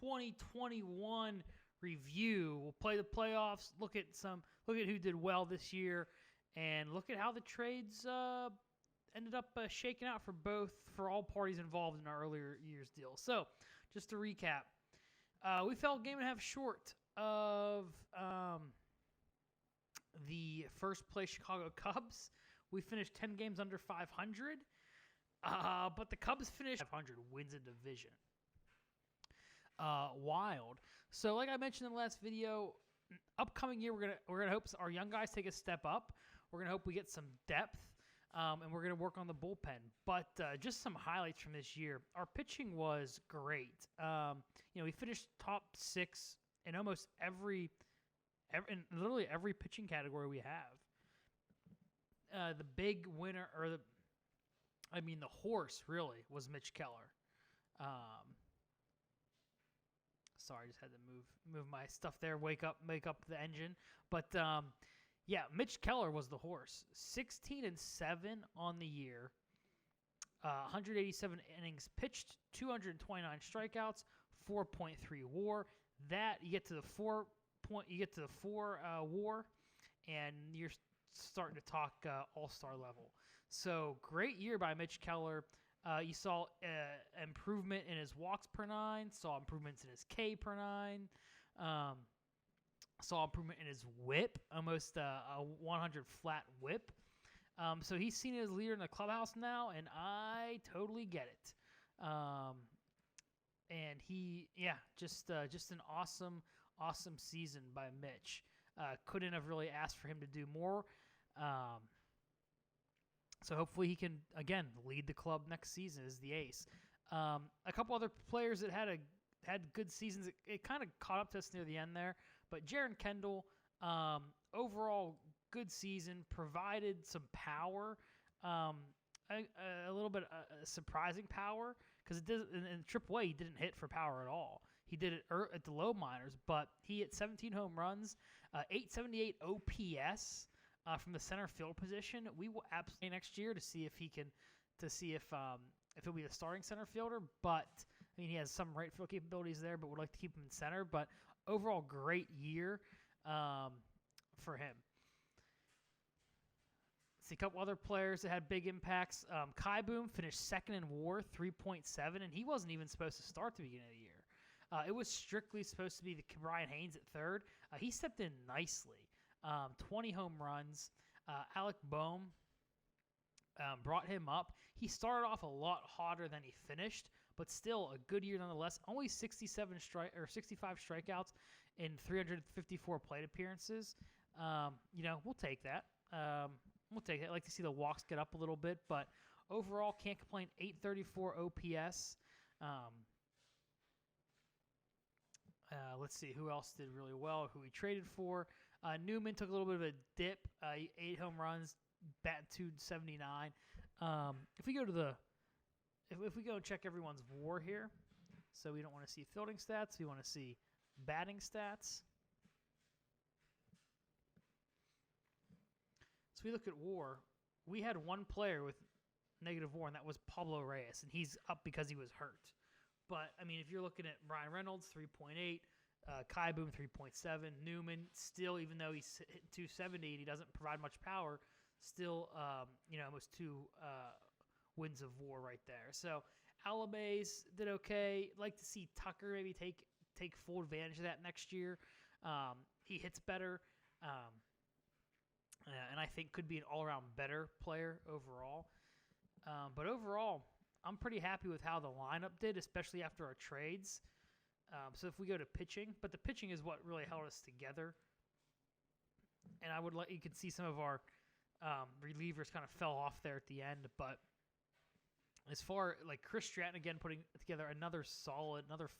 2021 review. We'll play the playoffs, look at who did well this year, and look at how the trades ended up shaking out for all parties involved in our earlier year's deal. So, just to recap, we fell a game and a half short of the first place Chicago Cubs. We finished 10 games under 500, but the Cubs finished 500, wins a division. Wild. So, like I mentioned in the last video, upcoming year we're gonna hope our young guys take a step up. We're gonna hope we get some depth, and we're gonna work on the bullpen. But just some highlights from this year. Our pitching was great. We finished top 6 in almost in literally every pitching category we have. The big winner, the horse really was Mitch Keller. Sorry, I just had to move my stuff there, make up the engine. But Mitch Keller was the horse. 16-7 on the year. 187 innings pitched, 229 strikeouts, 4.3 WAR. That you get to the 4 WAR, and you're starting to talk all-star level. So great year by Mitch Keller. You saw improvement in his walks per 9, saw improvements in his K per 9, saw improvement in his whip, almost a 100 flat whip. So he's seen as leader in the clubhouse now, and I totally get it. And just an awesome season by Mitch. Couldn't have really asked for him to do more. So hopefully he can, again, lead the club next season as the ace. A couple other players that had good seasons. It kind of caught up to us near the end there. But Jaron Kendall, overall good season, provided some power, a little bit surprising power, because in AAA he didn't hit for power at all. He did it at the low minors, but he hit 17 home runs, 878 OPS. From the center field position. We will absolutely next year to see if he'll be the starting center fielder. But he has some right field capabilities there, but would like to keep him in center. But overall, great year for him. See a couple other players that had big impacts. Kai Boom finished second in WAR, 3.7, and he wasn't even supposed to start at the beginning of the year. It was strictly supposed to be the Brian Haynes at third. He stepped in nicely. 20 home runs. Alec Boehm brought him up. He started off a lot hotter than he finished, but still a good year nonetheless. Only 65 strikeouts in 354 plate appearances. We'll take that. I'd like to see the walks get up a little bit, but overall, can't complain. 834 OPS. Let's see who else did really well, who we traded for. Newman took a little bit of a dip, 8 home runs, batting .279. If we go and check everyone's WAR here, so we don't want to see fielding stats, we want to see batting stats. So we look at WAR. We had one player with negative WAR, and that was Pablo Reyes, and he's up because he was hurt. But if you're looking at Brian Reynolds, 3.8. Kai Boom 3.7. Newman still, even though he's hitting 270 and he doesn't provide much power, still almost 2 wins of WAR right there. So Alabase did okay. Like to see Tucker maybe take full advantage of that next year. He hits better, and I think could be an all-around better player overall. But overall, I'm pretty happy with how the lineup did, especially after our trades. So if we go to pitching, but the pitching is what really held us together. And you can see some of our relievers kind of fell off there at the end. But as far like Chris Stratton again putting together another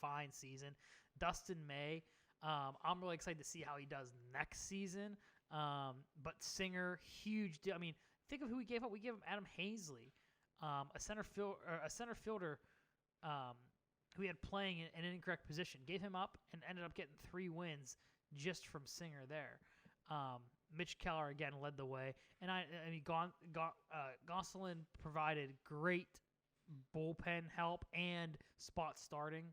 fine season. Dustin May, I'm really excited to see how he does next season. But Singer, huge deal. Think of who we gave up. We gave him Adam Hazley, a center fielder. Who he had playing in an incorrect position, gave him up and ended up getting 3 wins just from Singer there. Mitch Keller again led the way, and Gosselin provided great bullpen help and spot starting.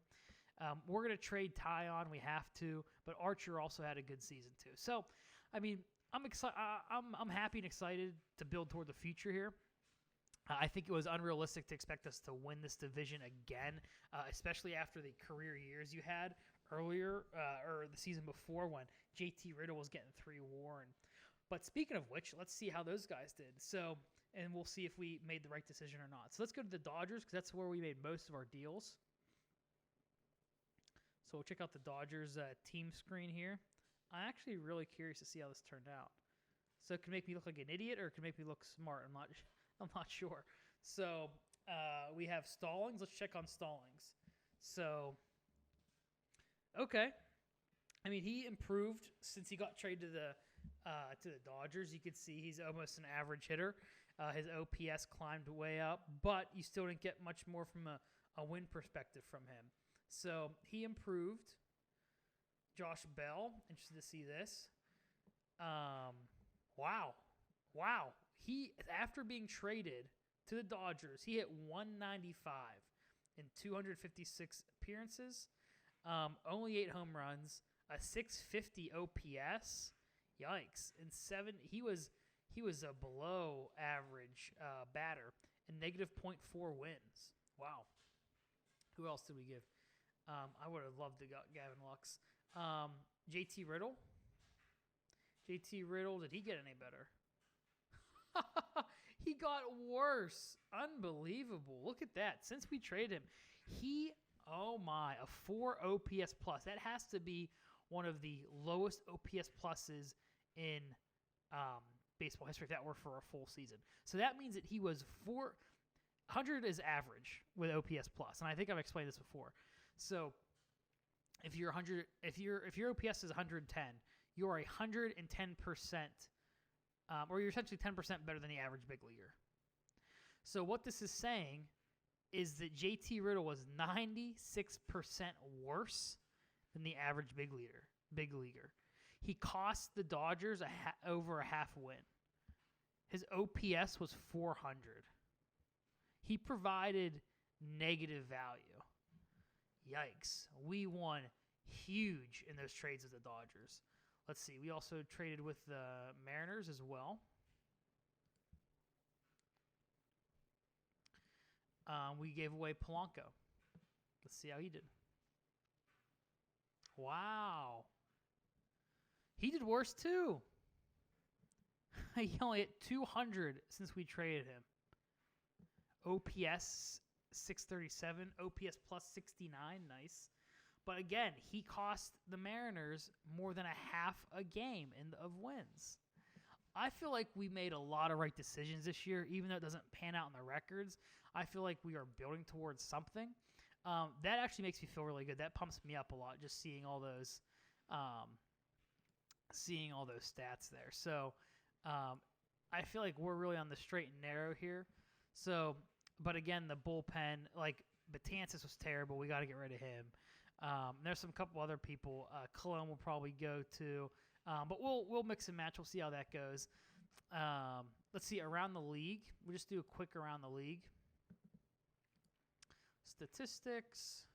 We're going to trade Tyon. We have to. But Archer also had a good season too. So, I mean, I'm excited. I'm happy and excited to build toward the future here. I think it was unrealistic to expect us to win this division again, especially after the career years you had earlier or the season before when JT Riddle was getting 3 WAR. But speaking of which, let's see how those guys did. So, and we'll see if we made the right decision or not. So let's go to the Dodgers because that's where we made most of our deals. So we'll check out the Dodgers team screen here. I'm actually really curious to see how this turned out. So it can make me look like an idiot or it can make me look smart. I'm not sure. So we have Stallings. Let's check on Stallings. So, okay. I mean, he improved since he got traded to the Dodgers. You could see he's almost an average hitter. His OPS climbed way up, but you still didn't get much more from a win perspective from him. So he improved. Josh Bell, interested to see this. Wow. He, after being traded to the Dodgers, he hit 195 in 256 appearances, only 8 home runs, a 650 OPS. Yikes! And 7, he was a below average batter and -0.4 wins. Wow. Who else did we give? I would have loved to got Gavin Lux. JT Riddle. JT Riddle, did he get any better? He got worse. Unbelievable. Look at that. Since we traded him, a 4 OPS plus. That has to be one of the lowest OPS pluses in baseball history if that were for a full season. So that means that he was 400 is average with OPS plus, and I think I've explained this before. So if you're 100, if your OPS is 110, you are 110%, or you're essentially 10% better than the average big leaguer. So what this is saying is that JT Riddle was 96% worse than the average big leaguer. He cost the Dodgers over a half win. His OPS was 400. He provided negative value. Yikes. We won huge in those trades with the Dodgers. Let's see. We also traded with the Mariners as well. We gave away Polanco. Let's see how he did. Wow. He did worse too. He only hit 200 since we traded him. OPS 637, OPS plus 69, nice. But again, he cost the Mariners more than a half a game of wins. I feel like we made a lot of right decisions this year, even though it doesn't pan out in the records. I feel like we are building towards something. That actually makes me feel really good. That pumps me up a lot, just seeing all those stats there. So I feel like we're really on the straight and narrow here. So, but again, the bullpen, like Betances was terrible. We got to get rid of him. There's some couple other people. Cologne will probably go to, but we'll mix and match. We'll see how that goes. Let's see around the league. We'll just do a quick around the league. Statistics.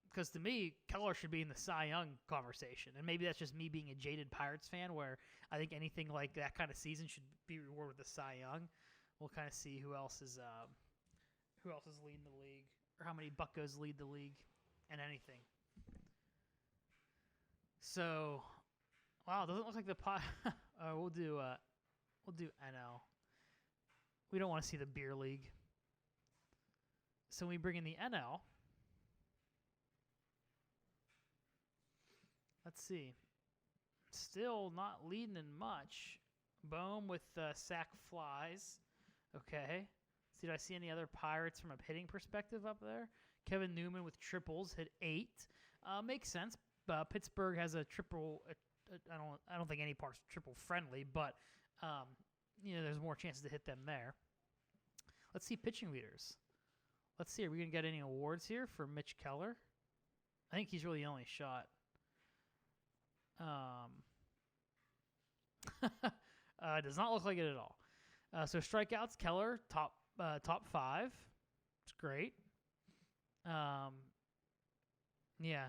Because to me, Keller should be in the Cy Young conversation. And maybe that's just me being a jaded Pirates fan where I think anything like that kind of season should be rewarded with the Cy Young. We'll kind of see who else is leading the league or how many Buccos lead the league and anything. So, wow, it doesn't look like the we'll do NL. We don't want to see the beer league. So we bring in the NL. Let's see. Still not leading in much. Bohm with sack flies. Okay. Did I see any other Pirates from a hitting perspective up there? Kevin Newman with triples hit 8. Makes sense. Pittsburgh has a triple. I don't think any part's triple friendly, but there's more chances to hit them there. Let's see pitching leaders. Let's see. Are we gonna get any awards here for Mitch Keller? I think he's really the only shot. Does not look like it at all. So strikeouts, Keller top 5. It's great. Um, yeah.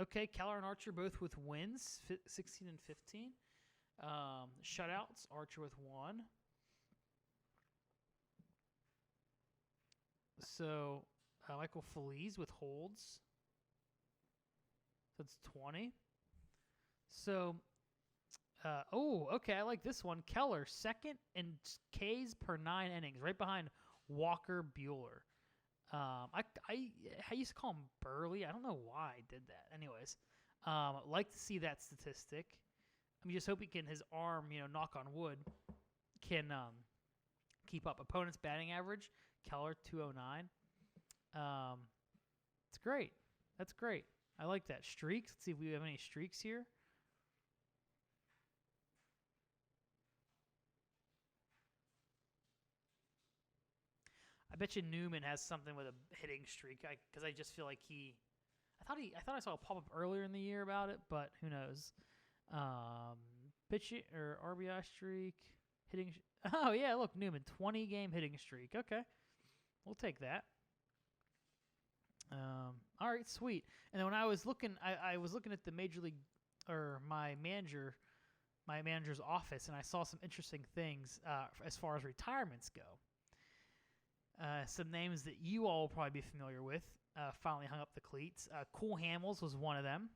Okay, Keller and Archer both with wins, 16 and 15. Shutouts, Archer with 1. So Michael Feliz with holds. That's 20. So, okay, I like this one. Keller, second in Ks per 9 innings, right behind Walker Bueller. I used to call him Burley. I don't know why I did that. Anyways, like to see that statistic. I mean, just hope he can, his arm, knock on wood, can keep up. Opponent's batting average, Keller, 209. It's great. That's great. I like that. Streaks. Let's see if we have any streaks here. I bet you Newman has something with a hitting streak. Because I just feel like I thought I saw a pop up earlier in the year about it, but who knows? Pitching or RBI streak, hitting. Oh yeah, look, Newman, 20-game hitting streak. Okay, we'll take that. All right, sweet. And then when I was looking, I was looking at the major league or my manager's office, and I saw some interesting things as far as retirements go. Some names that you all will probably be familiar with finally hung up the cleats. Cole Hamels was one of them.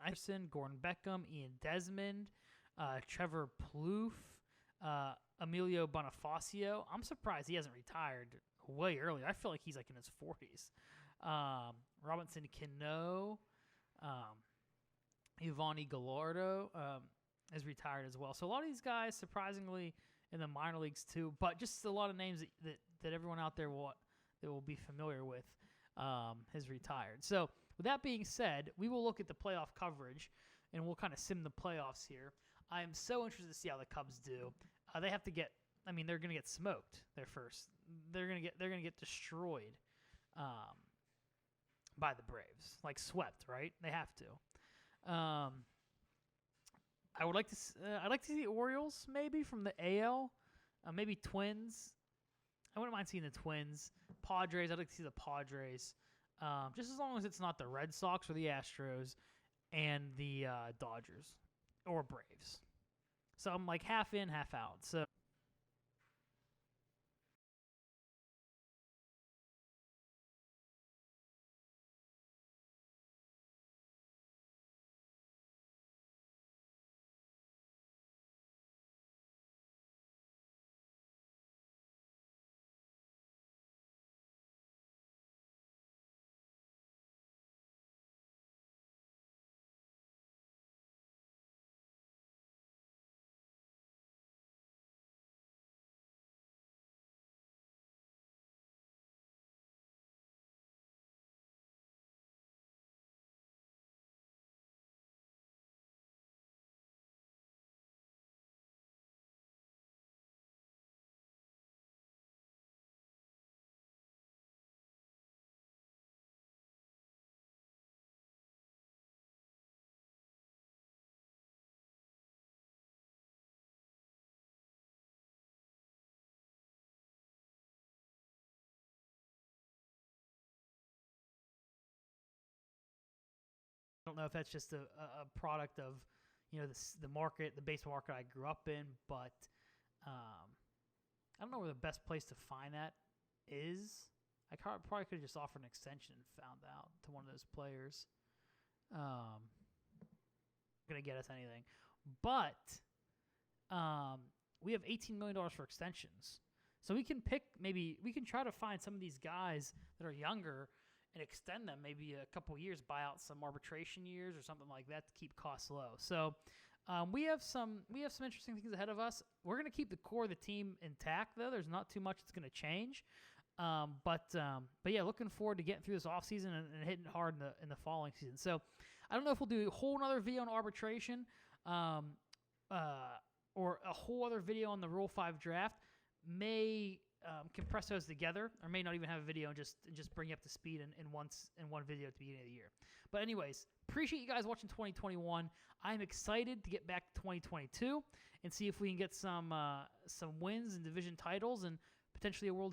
Iverson, Gordon Beckham, Ian Desmond, Trevor Plouffe, Emilio Bonifacio. I'm surprised he hasn't retired way early. I feel like he's like in his 40s. Robinson Cano, Ivani Gallardo is retired as well. So a lot of these guys, surprisingly, in the minor leagues too, but just a lot of names that everyone out there will be familiar with has retired. So with that being said, we will look at the playoff coverage, and we'll kind of sim the playoffs here. I am so interested to see how the Cubs do. They have to get. I mean, they're going to get smoked. They're going to get destroyed by the Braves, like swept. Right? They have to. I'd like to see the Orioles maybe from the AL, maybe Twins. I wouldn't mind seeing the Twins. Padres. I'd like to see the Padres. Just as long as it's not the Red Sox or the Astros and the Dodgers or Braves. So I'm like half in, half out. So I don't know if that's just a product of, the market, the base market I grew up in, but I don't know where the best place to find that is. I probably could have just offered an extension and found out to one of those players. Going to get us anything. But we have $18 million for extensions. So we can try to find some of these guys that are younger and extend them maybe a couple years, buy out some arbitration years or something like that to keep costs low. So we have some interesting things ahead of us. We're going to keep the core of the team intact, though. There's not too much that's going to change. But yeah, looking forward to getting through this offseason and hitting hard in the following season. So I don't know if we'll do a whole other video on arbitration or a whole other video on the Rule 5 draft. May compress those together, or may not even have a video and just bring you up to speed in one video at the beginning of the year. But anyways, appreciate you guys watching 2021. I'm excited to get back to 2022 and see if we can get some wins and division titles and potentially a World